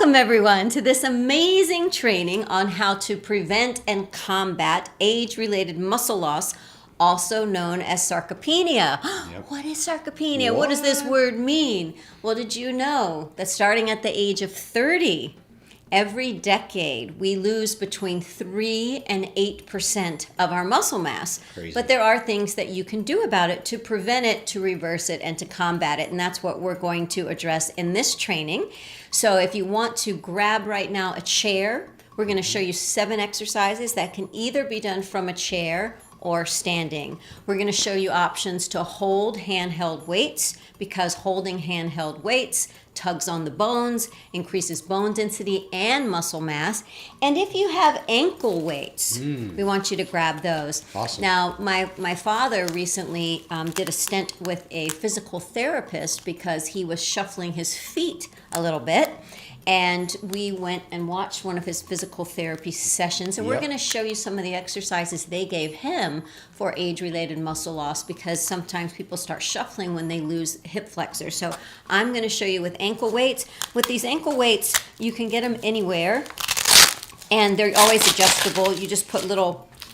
Welcome everyone to this amazing training on how to prevent and combat age-related muscle loss, also known as sarcopenia. Yep. What is sarcopenia? What does this word mean? Well, did you know that starting at the age of 30, every decade we lose between 3 and 8% of our muscle mass? Crazy. But there are things that you can do about it to prevent it, to reverse it, and to combat it. And that's what we're going to address in this training. So if you want to grab right now a chair, we're going to show you 7 exercises that can either be done from a chair or standing. We're going to show you options to hold handheld weights, because holding handheld weights tugs on the bones, increases bone density and muscle mass. And if you have ankle weights, we want you to grab those. Awesome. Now, my father recently did a stint with a physical therapist because he was shuffling his feet a little bit. And we went and watched one of his physical therapy sessions, and we're going to show you some of the exercises they gave him for age-related muscle loss, because sometimes people start shuffling when they lose hip flexors. So I'm going to show you with ankle weights. With these ankle weights, you can get them anywhere, and they're always adjustable. You just put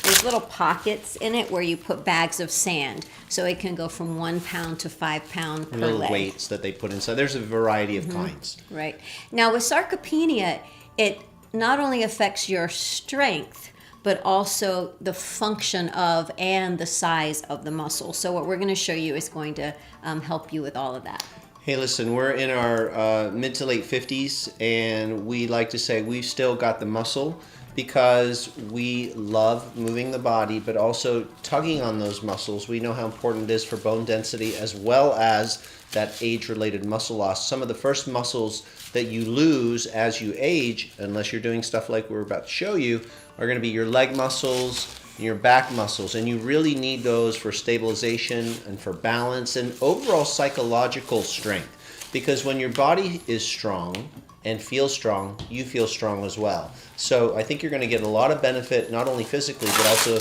there's little pockets in it where you put bags of sand. So it can go from 1 pound to 5 pounds per little leg. weights that they put inside. There's a variety of kinds. Right. Now with sarcopenia, it not only affects your strength, but also the function of and the size of the muscle. So what we're going to show you is going to help you with all of that. Hey, listen, we're in our mid to late 50s, and we like to say we've still got the muscle, because we love moving the body, but also tugging on those muscles. We know how important it is for bone density, as well as that age-related muscle loss. Some of the first muscles that you lose as you age, unless you're doing stuff like we're about to show you, are going to be your leg muscles and your back muscles. And you really need those for stabilization and for balance and overall psychological strength. Because when your body is strong and feels strong, you feel strong as well. So I think you're going to get a lot of benefit, not only physically, but also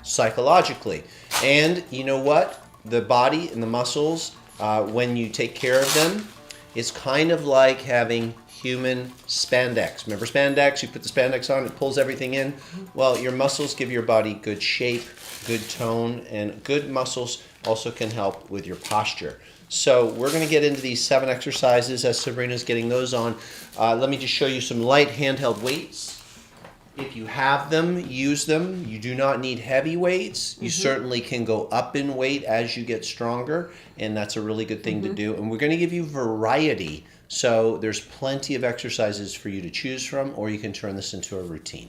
psychologically. And you know what? The body and the muscles, when you take care of them, it's kind of like having human spandex. Remember spandex? You put the spandex on, it pulls everything in. Well, your muscles give your body good shape, good tone, and good muscles also can help with your posture. So we're going to get into these 7 exercises as Sabrina's getting those on. Let me just show you some light handheld weights. If you have them, use them. You do not need heavy weights. You certainly can go up in weight as you get stronger, and that's a really good thing to do. And we're going to give you variety, so there's plenty of exercises for you to choose from, or you can turn this into a routine.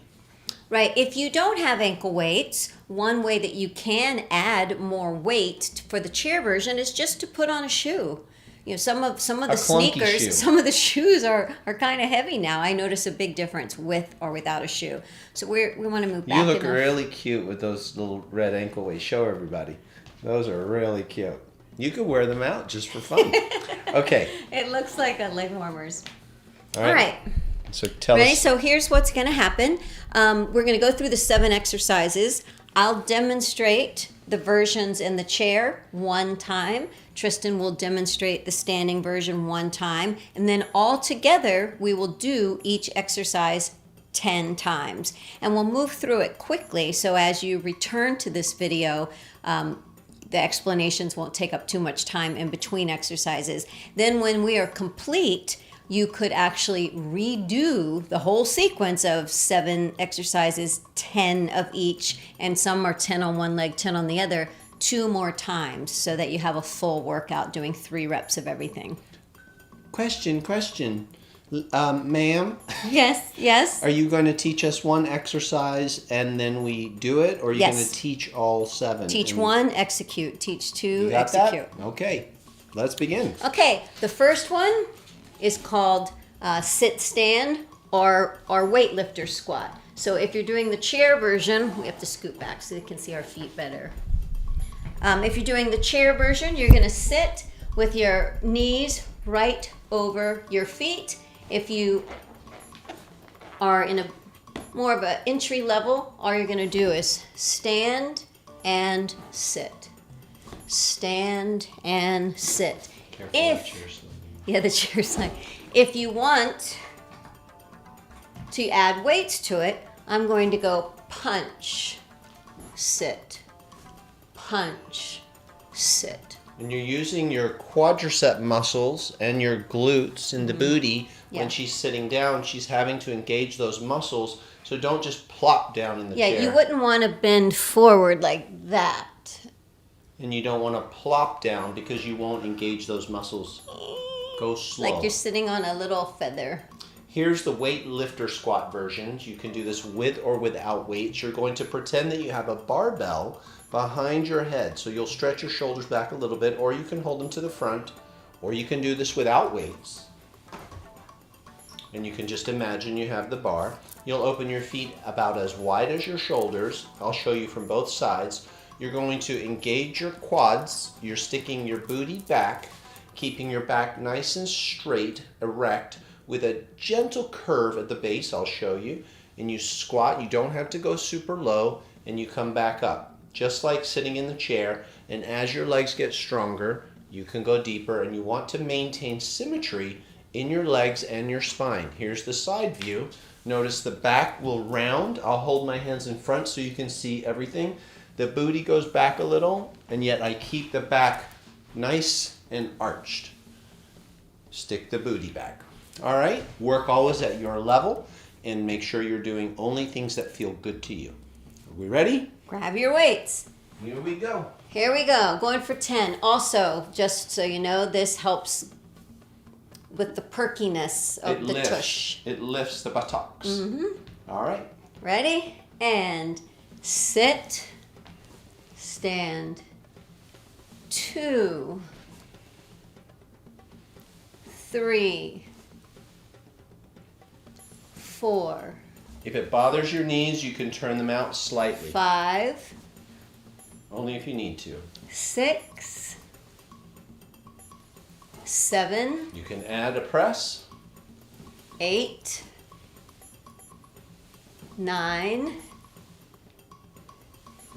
Right. If you don't have ankle weights, one way that you can add more weight for the chair version is just to put on a shoe. You know, some of the sneakers, shoe. some of the shoes are kind of heavy now. I notice a big difference with or without a shoe. So we want to move back. You look really cute with those little red ankle weights. Show everybody. Those are really cute. You could wear them out just for fun. Okay. It looks like a leg warmers. All All right. So tell Ready? us. So here's what's going to happen. We're going to go through the 7 exercises. I'll demonstrate the versions in the chair 1 time. Tristan will demonstrate the standing version 1 time. And then all together, we will do each exercise 10 times. And we'll move through it quickly, so as you return to this video, the explanations won't take up too much time in between exercises. Then when we are complete, you could actually redo the whole sequence of 7 exercises, 10 of each, and some are 10 on one leg, 10 on the other, 2 more times, so that you have a full workout doing 3 reps of everything. Question. Ma'am? Yes. Are you going to teach us 1 exercise and then we do it? Or are you going to teach all 7? Teach 1, execute. Teach 2, You got execute. that? Okay. Let's begin. Okay, the first one is called sit-stand or weightlifter squat. So if you're doing the chair version, we have to scoot back so they can see our feet better. If you're doing the chair version, you're going to sit with your knees right over your feet. If you are in a more of an entry level, all you're going to do is stand and sit. Stand and sit. Careful, The chair's like, if you want To add weights to it, I'm going to go punch, sit, punch, sit. And you're using your quadricep muscles and your glutes in the booty. Yeah. When she's sitting down, she's having to engage those muscles. So don't just plop down in the chair. Yeah, you wouldn't want to bend forward like that. And you don't want to plop down because you won't engage those muscles. Go slow. Like you're sitting on a little feather. Here's the weightlifter squat versions. You can do this with or without weights. You're going to pretend that you have a barbell behind your head. So you'll stretch your shoulders back a little bit, or you can hold them to the front, or you can do this without weights. And you can just imagine you have the bar. You'll open your feet about as wide as your shoulders. I'll show you from both sides. You're going to engage your quads. You're sticking your booty back, keeping your back nice and straight, erect, with a gentle curve at the base. I'll show you. And you squat. You don't have to go super low, and you come back up, just like sitting in the chair. And as your legs get stronger, you can go deeper, and you want to maintain symmetry in your legs and your spine. Here's the side view. Notice the back will round. I'll hold my hands in front so you can see everything. The booty goes back a little, and yet I keep the back nice and arched. Stick the booty back. All right, work always at your level, and make sure you're doing only things that feel good to you. Are we ready? Grab your weights. Here we go. Here we go, going for 10. Also, just so you know, this helps with the perkiness of the tush. It lifts the buttocks. All right. Ready? And sit, stand, 2, 3, 4. If it bothers your knees, you can turn them out slightly. 5. Only if you need to. 6. 7. You can add a press. 8. 9.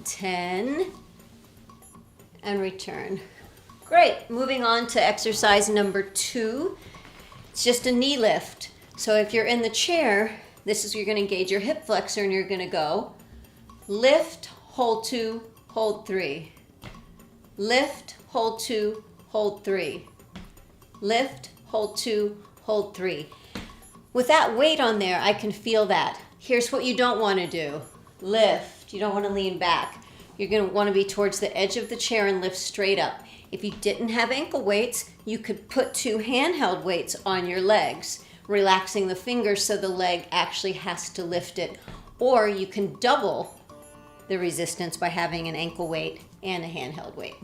10. And return. Great. Moving on to exercise number 2. It's just a knee lift. So if you're in the chair, this is, you're going to engage your hip flexor, and you're going to go lift, hold 2, hold 3. Lift, hold 2, hold 3. Lift, hold 2, hold 3. With that weight on there, I can feel that. Here's what you don't want to do. Lift. You don't want to lean back. You're going to want to be towards the edge of the chair and lift straight up. If you didn't have ankle weights, you could put 2 handheld weights on your legs, relaxing the fingers so the leg actually has to lift it. Or you can double the resistance by having an ankle weight and a handheld weight.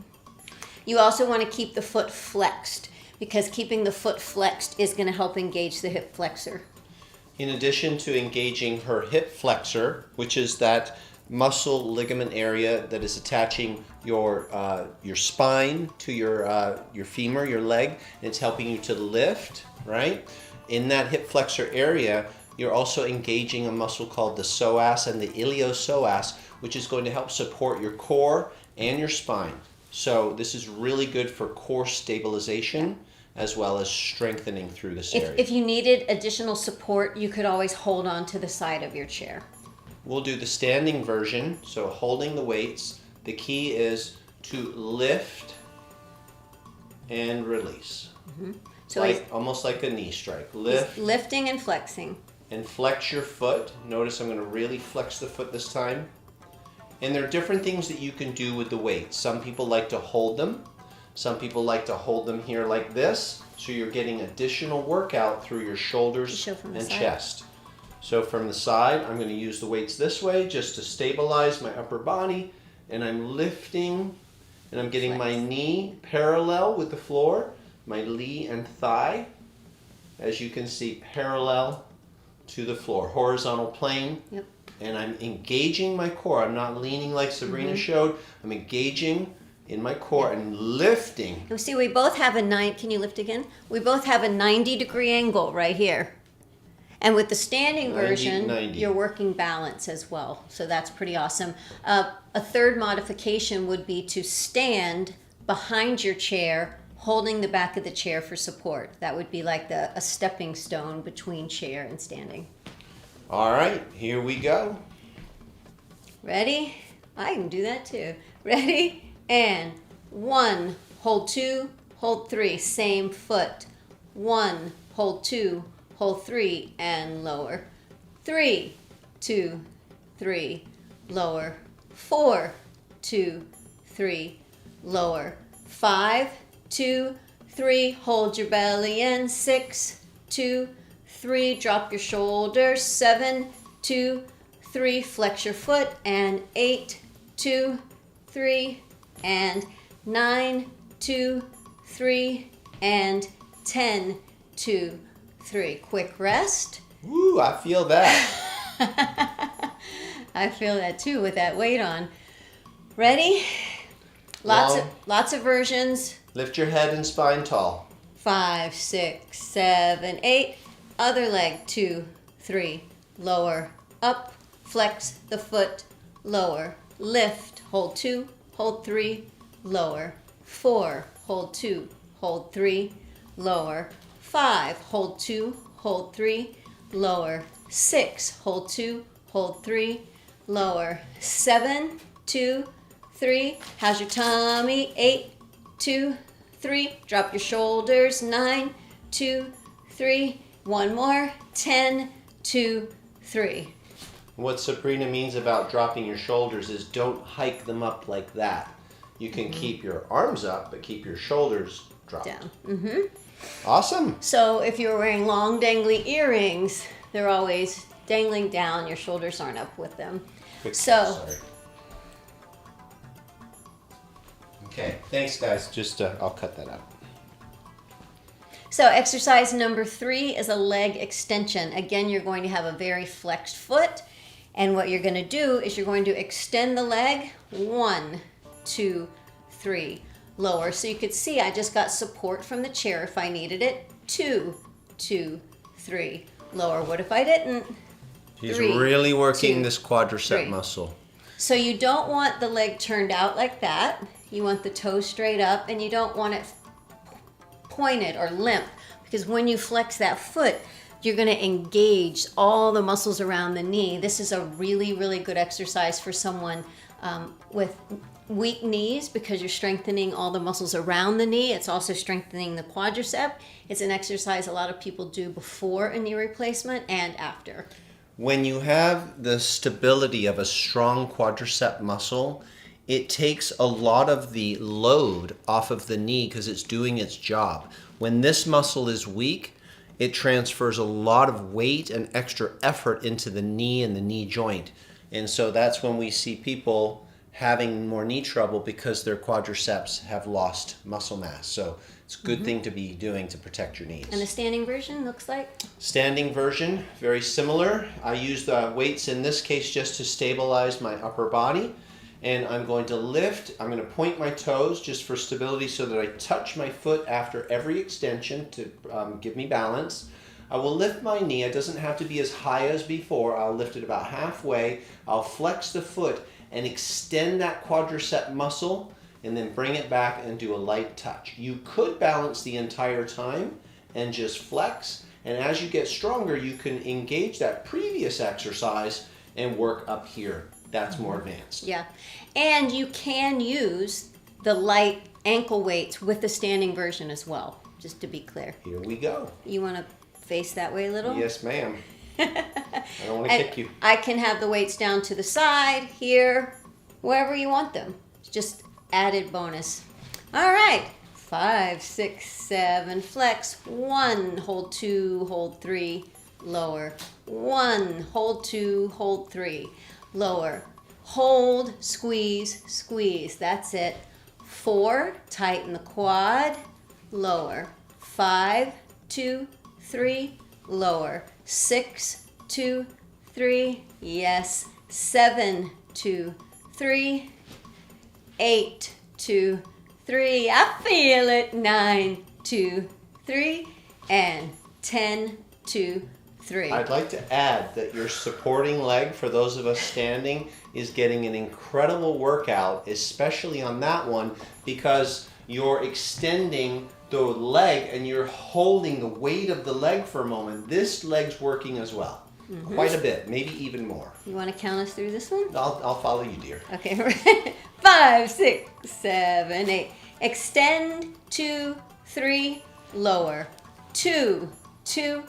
You also want to keep the foot flexed, because keeping the foot flexed is going to help engage the hip flexor. In addition to engaging her hip flexor, which is that muscle ligament area that is attaching your spine to your femur, your leg, and it's helping you to lift, right? In that hip flexor area, you're also engaging a muscle called the psoas and the iliopsoas, which is going to help support your core and your spine. So this is really good for core stabilization as well as strengthening through this area. If you needed additional support, you could always hold on to the side of your chair. We'll do the standing version, so holding the weights. The key is to lift and release. So Almost like a knee strike. Lift lifting and flexing. and flex your foot. Notice I'm going to really flex the foot this time. And there are different things that you can do with the weights. Some people like to hold them. Some people like to hold them here like this. So you're getting additional workout through your shoulders and chest. So from the side, I'm going to use the weights this way just to stabilize my upper body. And I'm lifting, and I'm getting my knee parallel with the floor, my knee and thigh, as you can see, parallel to the floor, horizontal plane. Yep. And I'm engaging my core. I'm not leaning like Sabrina showed. I'm engaging in my core and lifting. You see, we both have can you lift again? We both have a 90-degree angle right here. And with the standing version, 90. you're working balance as well. So that's pretty awesome. A third modification would be to stand behind your chair, holding the back of the chair for support. That would be like a stepping stone between chair and standing. All right, here we go. Ready? I can do that too. Ready? And 1, hold 2, hold 3, same foot. 1, hold 2, hold 3, and lower. 3, 2, 3, lower. 4, 2, 3, lower. 5, 2, 3, hold your belly in. 6, 2, 3, drop your shoulders. 7, 2, 3, flex your foot. And 8, 2, 3, and 9, 2, 3, and 10, 2, 3. Quick rest. Woo, I feel that. I feel that too with that weight on. Ready? Long. Lots of versions. Lift your head and spine tall. 5, 6, 7, 8. Other leg. 2, 3. Lower. Up. Flex the foot. Lower. Lift. Hold 2. Hold 3. Lower. 4. Hold 2. Hold 3. Lower. 5. Hold 2. Hold 3. Lower. 6. Hold 2. Hold 3. Lower. 7, 2, 3. How's your tummy? 8, 2, 3. Drop your shoulders. 9, 2, 3. One more. 10, 2, 3. What Sabrina means about dropping your shoulders is don't hike them up like that. You can keep your arms up, but keep your shoulders dropped. Down. Awesome. So if you're wearing long dangly earrings, they're always dangling down. Your shoulders aren't up with them. Sorry. Okay, thanks guys. Just I'll cut that out. So exercise number 3 is a leg extension. Again, you're going to have a very flexed foot. And what you're going to do is you're going to extend the leg. 1, 2, 3. Lower. So you could see I just got support from the chair if I needed it. 2, 2, 3. Lower. What if I didn't? He's 3, really working 2, this quadricep 3. muscle. So you don't want the leg turned out like that. You want the toe straight up, and you don't want it pointed or limp, because when you flex that foot, you're going to engage all the muscles around the knee. This is a really, really good exercise for someone with weak knees, because you're strengthening all the muscles around the knee. It's also strengthening the quadricep. It's an exercise a lot of people do before a knee replacement and after. When you have the stability of a strong quadricep muscle, it takes a lot of the load off of the knee because it's doing its job. When this muscle is weak, it transfers a lot of weight and extra effort into the knee and the knee joint. And so that's when we see people having more knee trouble because their quadriceps have lost muscle mass. So it's a good thing to be doing to protect your knees. And the standing version looks like? Standing version, very similar. I use the weights in this case just to stabilize my upper body. And I'm going to lift, I'm going to point my toes just for stability so that I touch my foot after every extension to give me balance. I will lift my knee. It doesn't have to be as high as before. I'll lift it about halfway. I'll flex the foot and extend that quadricep muscle and then bring it back and do a light touch. You could balance the entire time and just flex. And as you get stronger, you can engage that previous exercise and work up here. That's more advanced. Yeah. And you can use the light ankle weights with the standing version as well, just to be clear. Here we go. You want to face that way a little? Yes, ma'am. I don't want to kick you. I can have the weights down to the side, here, wherever you want them. It's just added bonus. All right. 5, 6, 7, flex. 1, hold 2, hold 3, lower. 1, hold 2, hold 3. Lower, hold, squeeze, squeeze. That's it. 4, tighten the quad, lower. 5, 2, 3, lower. 6, 2, 3, yes. 7, 2, 3, 8, 2, 3. I feel it. 9, 2, 3, and 10, 2, 3. I'd like to add that your supporting leg, for those of us standing, is getting an incredible workout, especially on that one, because you're extending the leg and you're holding the weight of the leg for a moment. This leg's working as well. Quite a bit, maybe even more. You want to count us through this one? I'll follow you, dear. Okay, right. 5, 6, 7, 8. Extend, 2, 3, lower. 2, 2,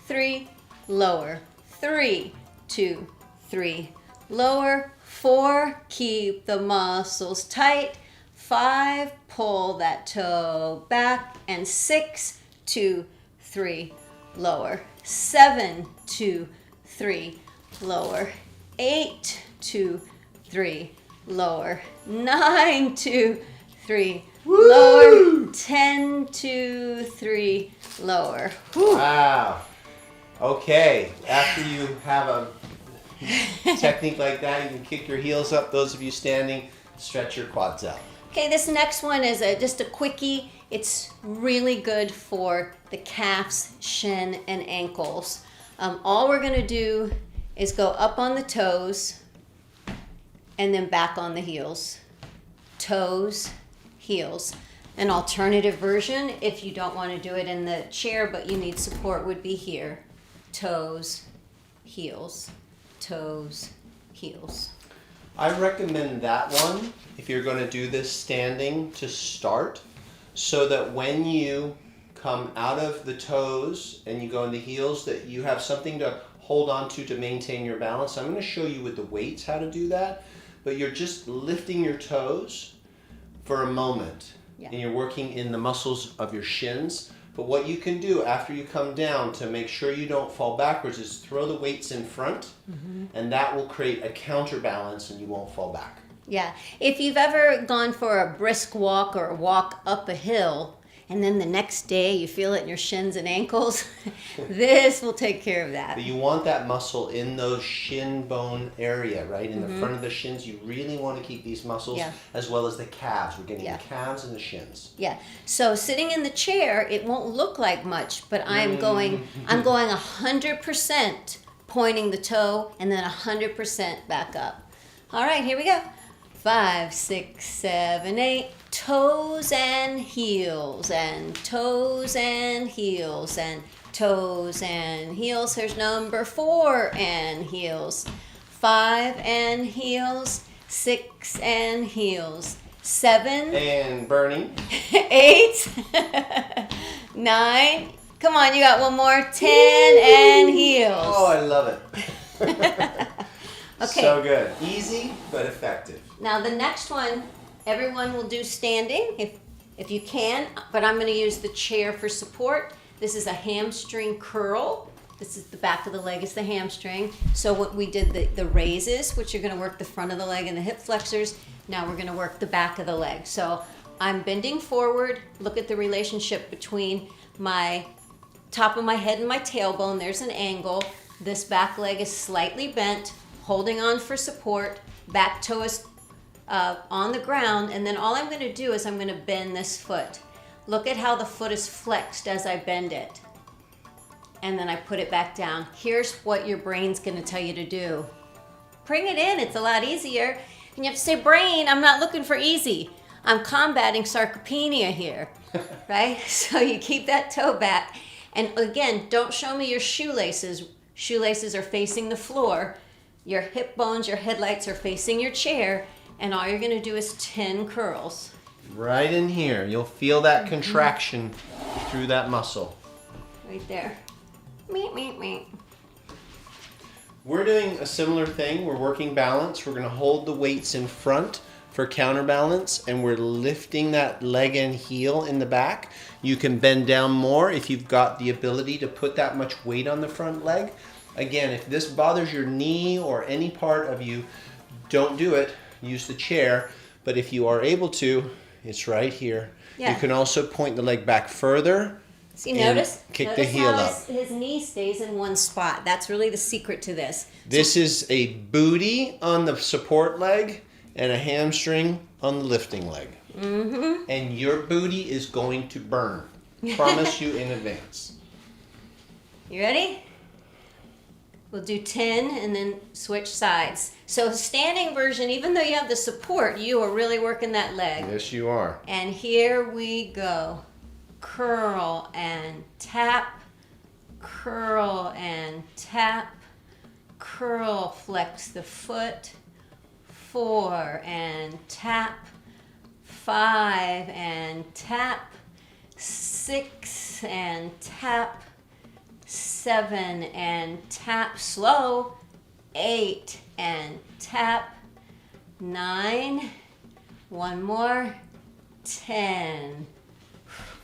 3, lower. 3, 2, 3, lower. 4, keep the muscles tight. 5, pull that toe back. And 6, 2, 3, lower. 7, 2, 3, lower. 8, 2, 3, lower. 9, 2, 3, lower. 10, 2, 3, lower. Whew. Wow. Okay, after you have a technique like that, you can kick your heels up. Those of you standing, stretch your quads out. Okay, this next one is just a quickie. It's really good for the calves, shin, and ankles. All we're going to do is go up on the toes and then back on the heels. Toes, heels. An alternative version, if you don't want to do it in the chair but you need support, would be here. Toes, heels, toes, heels. I recommend that one if you're going to do this standing to start, so that when you come out of the toes and you go into heels, that you have something to hold on to maintain your balance. I'm going to show you with the weights how to do that, but you're just lifting your toes for a moment. Yeah. And you're working in the muscles of your shins. But what you can do after you come down to make sure you don't fall backwards is throw the weights in front, and that will create a counterbalance and you won't fall back. Yeah. If you've ever gone for a brisk walk or a walk up a hill, and then the next day you feel it in your shins and ankles, this will take care of that. But you want that muscle in those shin bone area, right? In the front of the shins. You really want to keep these muscles, as well as the calves. We're getting the calves and the shins. Yeah. So sitting in the chair, it won't look like much, but I'm going 100% pointing the toe and then 100% back up. All right, here we go. 5, 6, 7, 8. Toes and heels, and toes and heels, and toes and heels. Here's number 4 and heels. 5 and heels. 6 and heels. 7 And burning. 8 9. Come on, you got one more. 10 and heels. Oh, I love it. Okay. So good. Easy, but effective. Now the next one, everyone will do standing if you can, but I'm going to use the chair for support. This is a hamstring curl. This is the back of the leg is the hamstring. So what we did the raises, which are going to work the front of the leg and the hip flexors. Now we're going to work the back of the leg. So I'm bending forward. Look at the relationship between my top of my head and my tailbone. There's an angle. This back leg is slightly bent, holding on for support. Back toe is on the ground, and then all I'm going to do is I'm going to bend this foot. Look at how the foot is flexed as I bend it. And then I put it back down. Here's what your brain's going to tell you to do. Bring it in. It's a lot easier. And you have to say, brain, I'm not looking for easy. I'm combating sarcopenia here, right? So you keep that toe back. And again, don't show me your shoelaces. Shoelaces are facing the floor. Your hip bones, your headlights are facing your chair. And all you're going to do is 10 curls. Right in here. You'll feel that contraction through that muscle. Right there. Meep, meep, meep. We're doing a similar thing. We're working balance. We're going to hold the weights in front for counterbalance, and we're lifting that leg and heel in the back. You can bend down more if you've got the ability to put that much weight on the front leg. Again, if this bothers your knee or any part of you, don't do it. Use the chair. But if you are able to, it's right here. Yeah. You can also point the leg back further. See, notice the heel how up. his knee stays in one spot. That's really the secret to this. This is a booty on the support leg and a hamstring on the lifting leg. Mm-hmm. And your booty is going to burn. Promise you in advance. You ready? We'll do 10 and then switch sides. So standing version, even though you have the support, you are really working that leg. Yes, you are. And here we go. Curl and tap. Curl and tap. curl, flex the foot. 4 and tap. 5 and tap. 6 and tap. 7 and tap. Slow. 8 and tap. 9. One more. 10.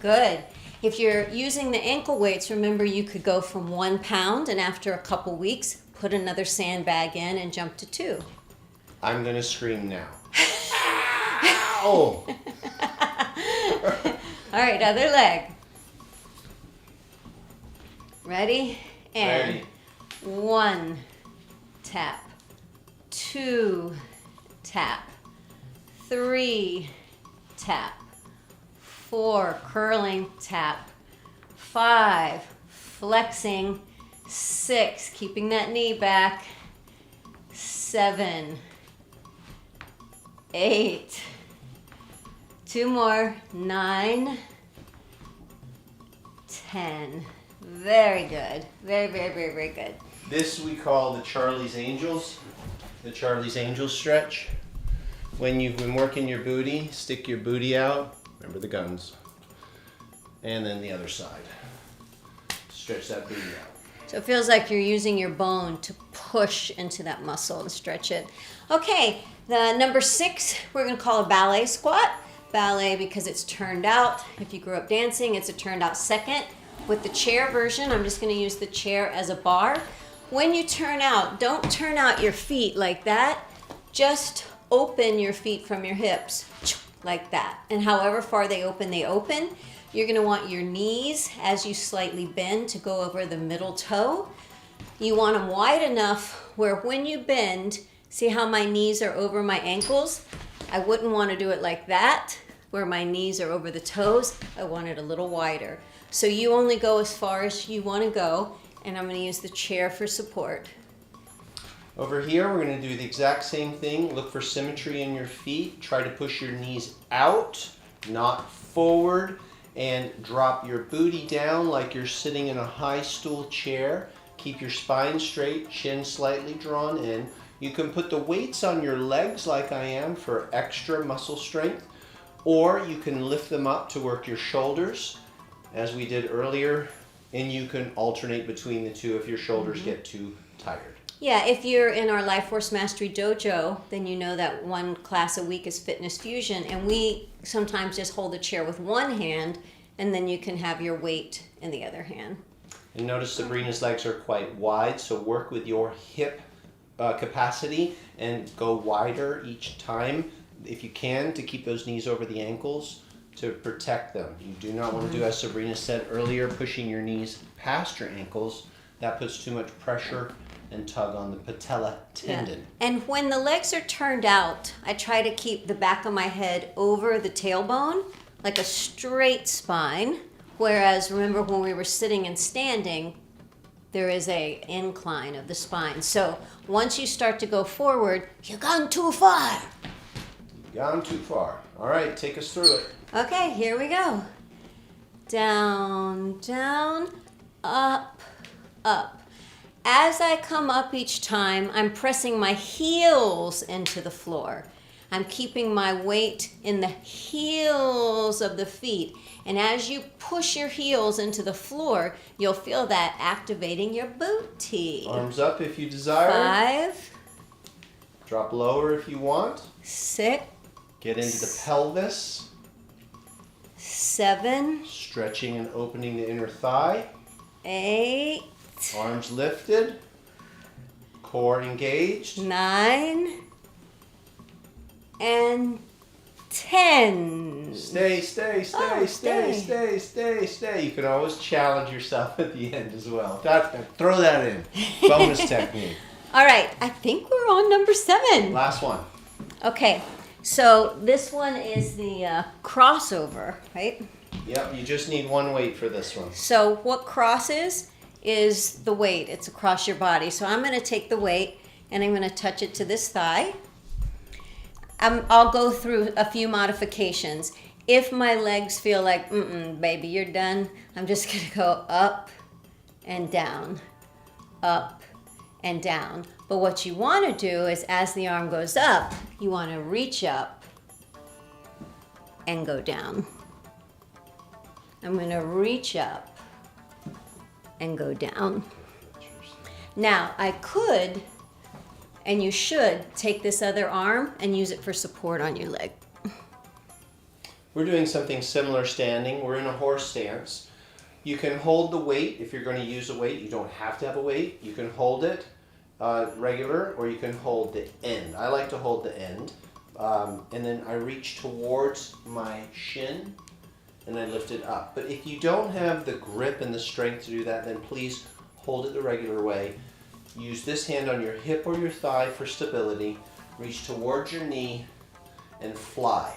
Good. If you're using the ankle weights, remember you could go from 1 pound and after a couple weeks, put another sandbag in and jump to 2. I'm going to scream now. Ow! All right, other leg. Ready? And Ready. 1 tap. 2 tap. 3 tap. 4 curling tap. 5 flexing. 6 keeping that knee back. 7 8 2 more. 9 10. Very good. Very, very, very, very good. This we call the Charlie's Angels. The Charlie's Angels stretch. When you've been working your booty, stick your booty out. Remember the guns. And then the other side. Stretch that booty out. So it feels like you're using your bone to push into that muscle and stretch it. Okay, the number 6, we're going to call a ballet squat. Ballet because it's turned out. If you grew up dancing, it's a turned out second. With the chair version, I'm just going to use the chair as a bar. When you turn out, don't turn out your feet like that. Just open your feet from your hips like that. And however far they open, You're going to want your knees as you slightly bend to go over the middle toe. You want them wide enough where when you bend, see how my knees are over my ankles? I wouldn't want to do it like that, where my knees are over the toes. I want it a little wider. So you only go as far as you want to go, and I'm going to use the chair for support. Over here, we're going to do the exact same thing. Look for symmetry in your feet. Try to push your knees out, not forward, and drop your booty down like you're sitting in a high stool chair. Keep your spine straight, chin slightly drawn in. You can put the weights on your legs like I am for extra muscle strength, or you can lift them up to work your shoulders, as we did earlier, and you can alternate between the two if your shoulders get too tired. Yeah, if you're in our Life Force Mastery Dojo, then you know that one class a week is Fitness Fusion, and we sometimes just hold the chair with one hand, and then you can have your weight in the other hand. And notice Sabrina's legs are quite wide, so work with your hip capacity and go wider each time if you can to keep those knees over the ankles to protect them. You do not want to do, as Sabrina said earlier, pushing your knees past your ankles. That puts too much pressure and tug on the patella tendon. Yeah. And when the legs are turned out, I try to keep the back of my head over the tailbone, like a straight spine. Whereas, remember when we were sitting and standing, there is a incline of the spine. So once you start to go forward, you've gone too far. Gone too far. All right, take us through it. Okay, here we go. Down, down, up, up. As I come up each time, I'm pressing my heels into the floor. I'm keeping my weight in the heels of the feet. And as you push your heels into the floor, you'll feel that activating your booty. Arms up if you desire. 5. Drop lower if you want. 6. Get into the pelvis. 7. Stretching and opening the inner thigh. 8. Arms lifted. Core engaged. 9. And 10. Stay. Oh, Stay. You can always challenge yourself at the end as well. Throw that in. Bonus technique. All right, I think we're on number 7. Last one. Okay, so this one is the crossover, right? Yep, you just need one weight for this one. So what crosses is the weight. It's across your body. So I'm going to take the weight and I'm going to touch it to this thigh. I'll go through a few modifications. If my legs feel like, baby, you're done, I'm just going to go up and down, up and down. But what you want to do is as the arm goes up, you want to reach up and go down. I'm going to reach up and go down. Now, I could, and you should, take this other arm and use it for support on your leg. We're doing something similar standing. We're in a horse stance. You can hold the weight if you're going to use a weight. You don't have to have a weight. You can hold it regular, or you can hold the end. I like to hold the end. And then I reach towards my shin and I lift it up. But if you don't have the grip and the strength to do that, then please hold it the regular way. Use this hand on your hip or your thigh for stability. Reach towards your knee and fly.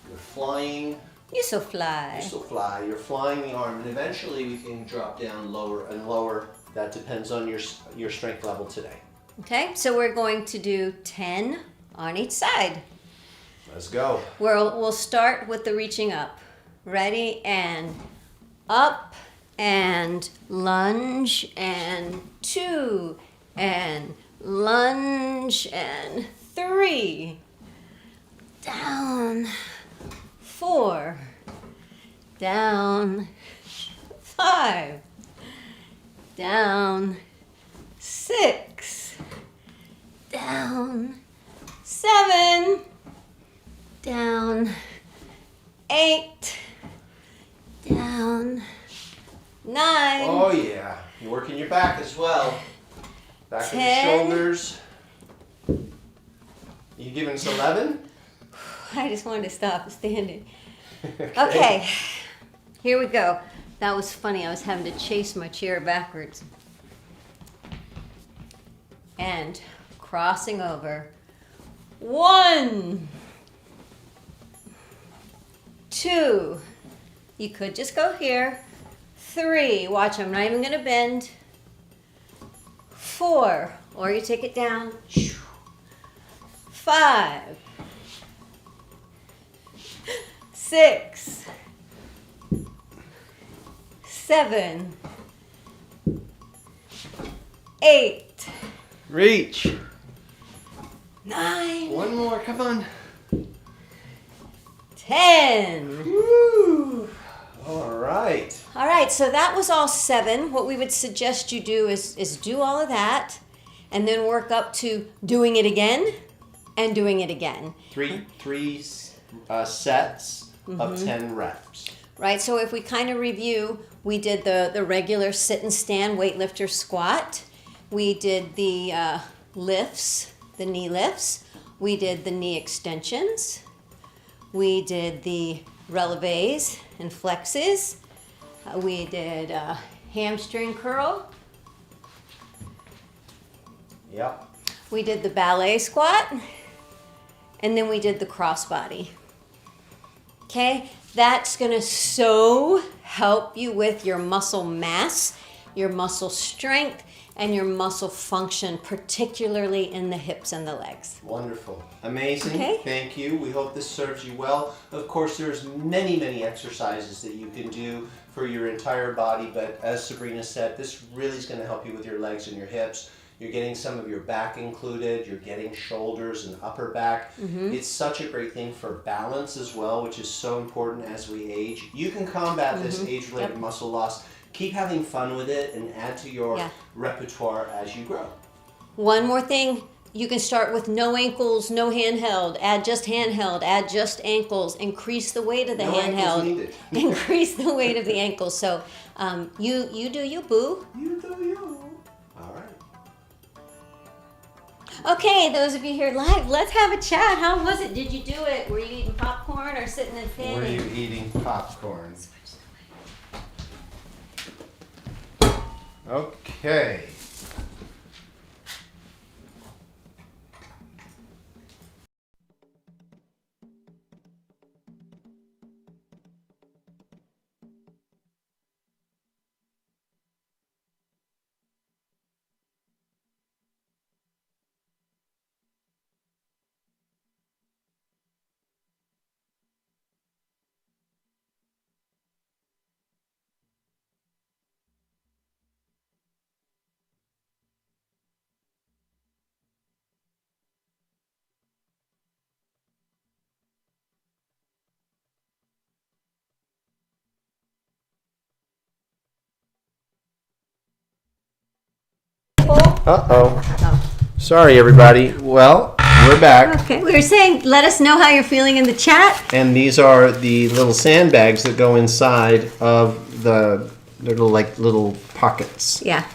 You're flying. You so fly. You so fly. You're flying the arm, and eventually we can drop down lower and lower. That depends on your strength level today. Okay, so we're going to do 10 on each side. Let's go. We'll start with the reaching up. Ready? And up and lunge and 2 and lunge and 3. Down 4. Down 5. Down 6. Down 7. Down 8. Down 9. Oh yeah, you're working your back as well. Back of your 10. shoulders. You giving us 11? I just wanted to stop standing. Okay, here we go. That was funny. I was having to chase my chair backwards. And crossing over. 1, 2. You could just go here. 3. Watch, I'm not even going to bend. 4. Or you take it down. 5. 6. 7. 8. Reach. 9. One more, come on. 10. Woo. All right. All right, so that was all 7. What we would suggest you do is do all of that and then work up to doing it again and doing it again. Three sets of 10 reps. Right, so if we kind of review, we did the regular sit and stand weightlifter squat. We did the lifts, the knee lifts. We did the knee extensions. We did the releves and flexes. We did hamstring curl. Yep. We did the ballet squat. And then we did the crossbody. Okay, that's gonna so help you with your muscle mass, your muscle strength, and your muscle function, particularly in the hips and the legs. Wonderful. Amazing. Okay. Thank you. We hope this serves you well. Of course, there's many, many exercises that you can do for your entire body, but as Sabrina said, this really is going to help you with your legs and your hips. You're getting some of your back included. You're getting shoulders and upper back. It's such a great thing for balance as well, which is so important as we age. You can combat this age-related muscle loss. Keep having fun with it and add to your repertoire as you grow. One more thing, you can start with no ankles, no handheld, add just handheld, add just ankles, increase the weight of the No ankles handheld, needed. increase the weight of the ankles. So you do you, boo. You do you. All right. Okay, those of you here live, let's have a chat. How was it? Did you do it? Were you eating popcorn or sitting and Were standing? you eating popcorn? Okay. Uh-oh. Oh. Sorry, everybody. Well, we're back. Okay, we were saying, let us know how you're feeling in the chat. And these are the little sandbags that go inside of the little pockets. Yeah.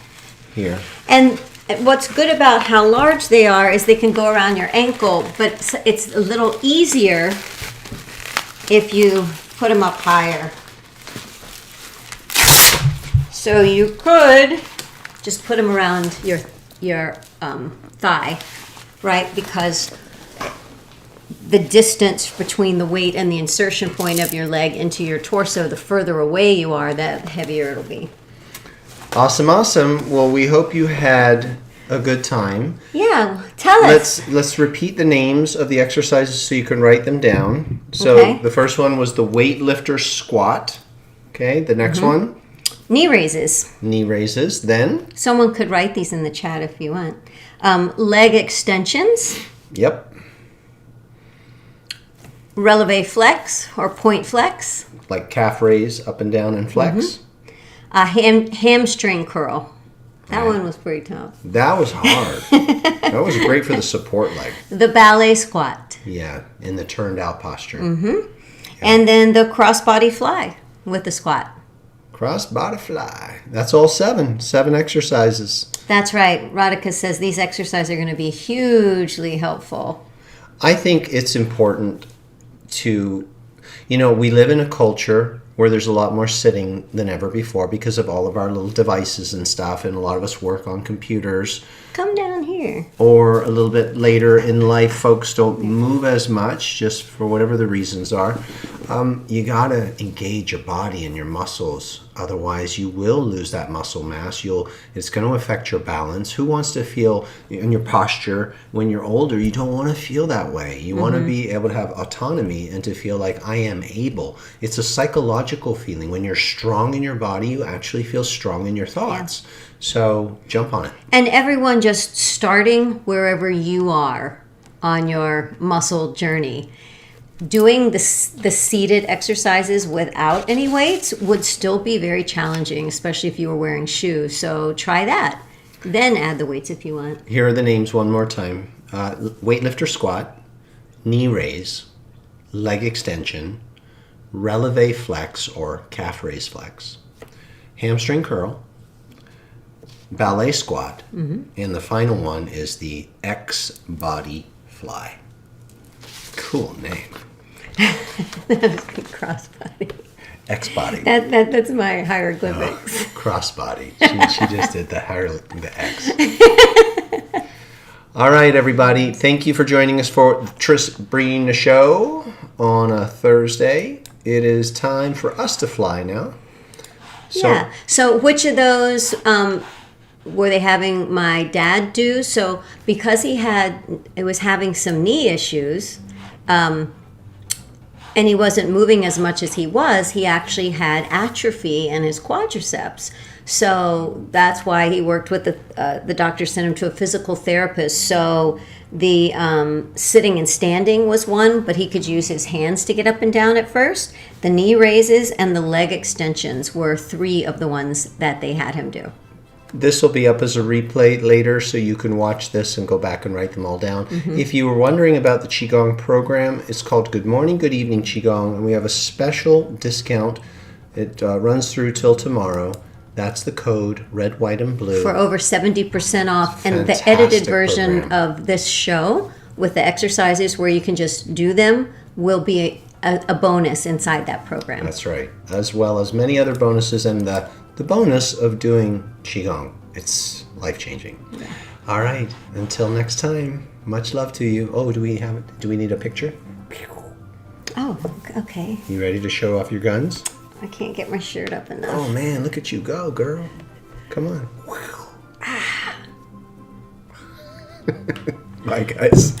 Here. And what's good about how large they are is they can go around your ankle, but it's a little easier if you put them up higher. So you could just put them around your thigh, right? Because the distance between the weight and the insertion point of your leg into your torso, the further away you are, the heavier it'll be. Awesome. Well, we hope you had a good time. Yeah, tell us. Let's repeat the names of the exercises so you can write them down. So Okay. the first one was the weightlifter squat. Okay, the next one, Knee raises. knee raises. Then, Someone could write these in the chat if you want. Leg extensions, yep, releve flex or point flex, like calf raise, up and down and flex. hamstring curl. That one was pretty tough. That was hard. That was great for the support leg. The ballet squat. Yeah, in the turned out posture. And then the crossbody fly with the squat. Cross body fly. That's all seven exercises. That's right. Radhika says these exercises are going to be hugely helpful. I think it's important to, we live in a culture where there's a lot more sitting than ever before because of all of our little devices and stuff, and a lot of us work on computers. Come down here. Or a little bit later in life, folks don't move as much, just for whatever the reasons are. You gotta engage your body and your muscles. Otherwise, you will lose that muscle mass. It's going to affect your balance. Who wants to feel in your posture when you're older? You don't want to feel that way. You want to be able to have autonomy and to feel like I am able. It's a psychological feeling. When you're strong in your body, you actually feel strong in your thoughts. So jump on it. And everyone just starting wherever you are on your muscle journey. Doing the seated exercises without any weights would still be very challenging, especially if you were wearing shoes. So try that. Then add the weights if you want. Here are the names one more time. Weightlifter squat, knee raise, leg extension, releve flex or calf raise flex, hamstring curl, ballet squat, and the final one is the X-body fly. Cool name. That was good, crossbody. X-body. That's my hieroglyphics. Crossbody. She just did the X. All right, everybody. Thank you for joining us for the Trisbrina Show on a Thursday. It is time for us to fly now. Yeah. So which of those were they having my dad do? So because it was having some knee issues, and he wasn't moving as much as he actually had atrophy in his quadriceps. So that's why he worked with the doctor sent him to a physical therapist. So the sitting and standing was one, but he could use his hands to get up and down at first. The knee raises and the leg extensions were three of the ones that they had him do. This will be up as a replay later, so you can watch this and go back and write them all down. If you were wondering about the Qigong program, it's called Good Morning, Good Evening Qigong, and we have a special discount. It runs through till tomorrow. That's the code, red, white, and blue. For over 70% off. And the Fantastic edited version program. of this show with the exercises where you can just do them will be a bonus inside that program. That's right. As well as many other bonuses and the bonus of doing Qigong. It's life-changing. Yeah. All right. Until next time, much love to you. Oh, do we need a picture? Oh, okay. You ready to show off your guns? I can't get my shirt up enough. Oh, man, look at you go, girl. Come on. Bye, guys.